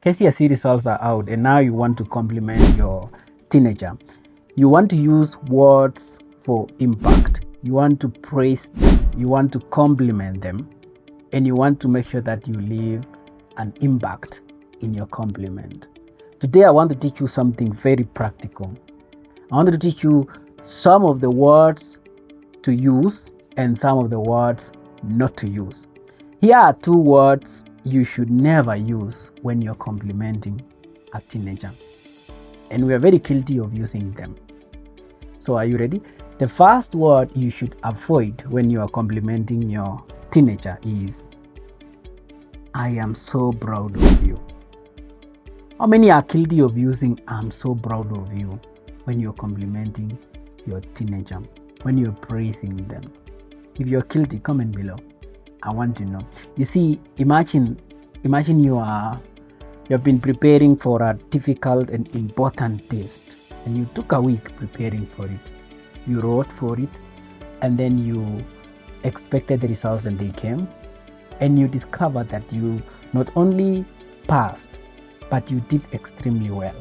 KCSE results are out, and now you want to compliment your teenager. You want to use words for impact. You want to praise them. You want to compliment them. And you want to make sure that you leave an impact in your compliment. Today, I want to teach you something very practical. I want to teach you some of the words to use and some of the words not to use. Here are 2 words you should never use when you're complimenting a teenager. And we are very guilty of using them. So are you ready? The first word you should avoid when you are complimenting your teenager is, I am so proud of you. How many are guilty of using I'm so proud of you when you're complimenting your teenager, when you're praising them? If you're guilty, comment below. I want to know. You see, imagine you've been preparing for a difficult and important test, and you took a week preparing for it. You wrote for it, and then you expected the results, and they came, and you discovered that you not only passed, but you did extremely well.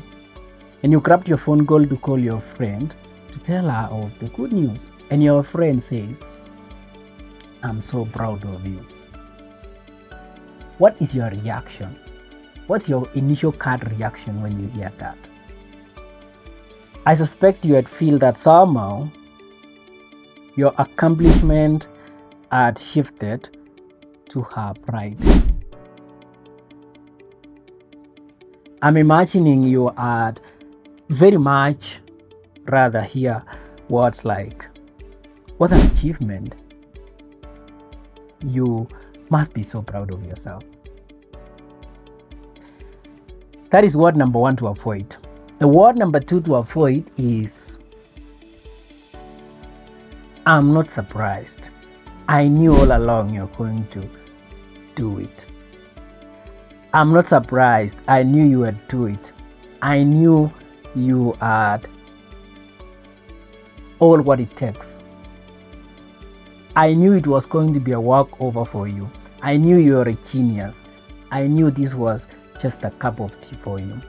And you grabbed your phone call to call your friend to tell her of the good news, and your friend says, I'm so proud of you. What is your reaction? What's your initial gut reaction when you hear that? I suspect you had feel that somehow your accomplishment had shifted to her pride. I'm imagining you had very much rather hear words like, what an achievement. You must be so proud of yourself. That is word number 1 to avoid. The word number 2 to avoid is, I'm not surprised. I knew all along you're going to do it. I'm not surprised. I knew you would do it. I knew you had all what it takes. I knew it was going to be a walkover for you. I knew you were a genius. I knew this was just a cup of tea for you.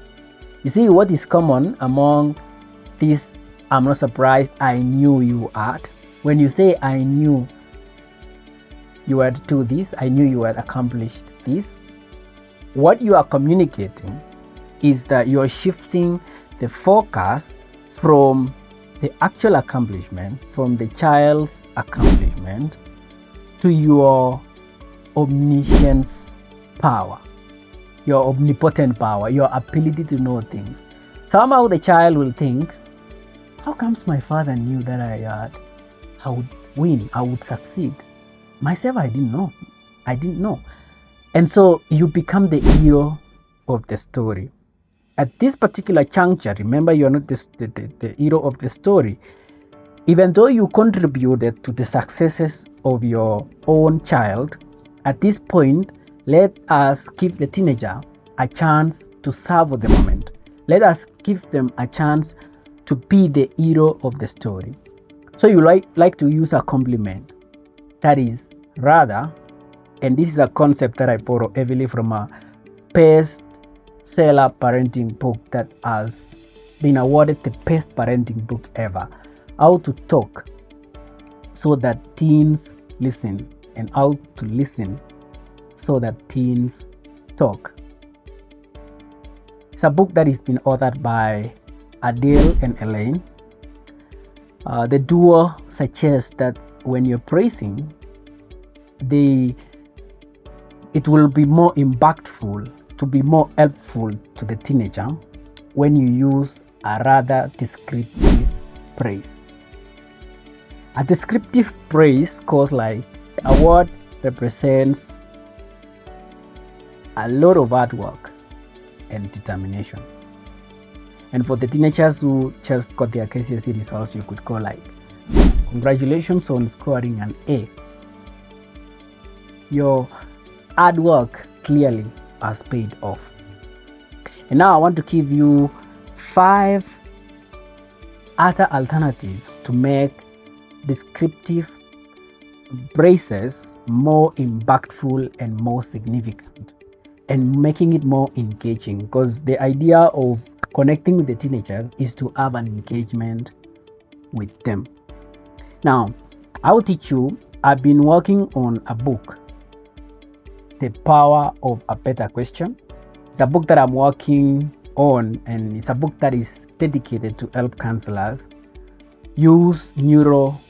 You see, what is common among this, I'm not surprised, I knew you had. When you say, I knew you had do this, I knew you had accomplished this, what you are communicating is that you are shifting the focus from the actual accomplishment, from the child's accomplishment, to your omniscience power, your omnipotent power, your ability to know things. Somehow the child will think, how comes my father knew that I would win, I would succeed? Myself, I didn't know. And so you become the hero of the story. At this particular juncture, remember, you're not the hero of the story. Even though you contributed to the successes of your own child, at this point, let us give the teenager a chance to savor the moment. Let us give them a chance to be the hero of the story. So you like to use a compliment. That is rather, and this is a concept that I borrow heavily from a best seller parenting book that has been awarded the best parenting book ever. How to talk so that teens listen, and how to listen so that teens talk. It's a book that has been authored by Adele and Elaine. The duo suggests that when you're praising, it will be more impactful, to be more helpful to the teenager when you use a rather descriptive praise. A descriptive praise goes like, a word represents a lot of hard work and determination. And for the teenagers who just got their KCSE results, you could go like, congratulations on scoring an A. Your hard work clearly has paid off. And now I want to give you 5 other alternatives to make descriptive phrases more impactful and more significant. and making it more engaging, because the idea of connecting with the teenagers is to have an engagement with them. Now, I'll teach you. I've been working on a book, The Power of a Better Question. It's a book that I'm working on, and it's a book that is dedicated to help counselors use emotional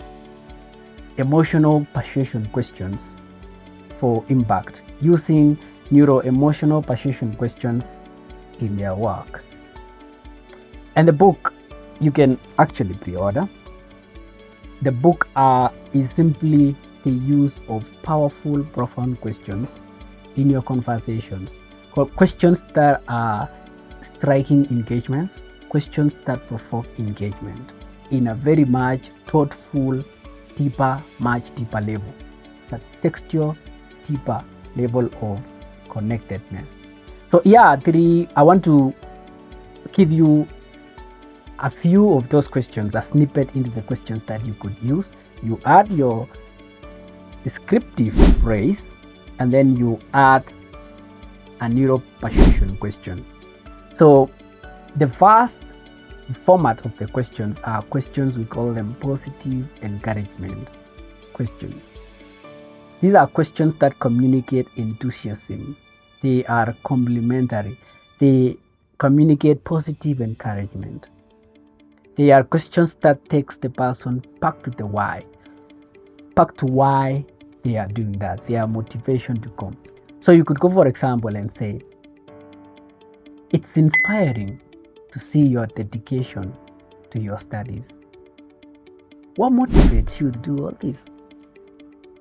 persuasion questions for impact, using emotional persuasion questions in their work. And the book you can actually pre-order. The book is simply the use of powerful, profound questions in your conversations. Questions that are striking engagements, questions that provoke engagement in a very much thoughtful, much deeper level. It's a texture, deeper level of connectedness. So I want to give you a few of those questions, a snippet into the questions that you could use. You add your descriptive phrase, and then you add a neuro persuasion question. So the first format of the questions are questions, we call them positive encouragement questions. These are questions that communicate enthusiasm. They are complimentary. They communicate positive encouragement. They are questions that takes the person back to the why, back to why they are doing that, their motivation to come. So you could go, for example, and say, it's inspiring to see your dedication to your studies. What motivates you to do all this?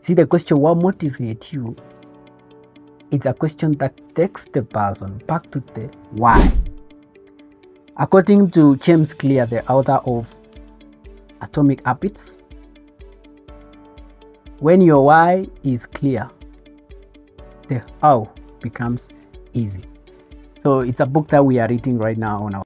See, the question, what motivates you? It's a question that takes the person back to the why. According to James Clear, the author of Atomic Habits, when your why is clear, the how becomes easy. So it's a book that we are reading right now on our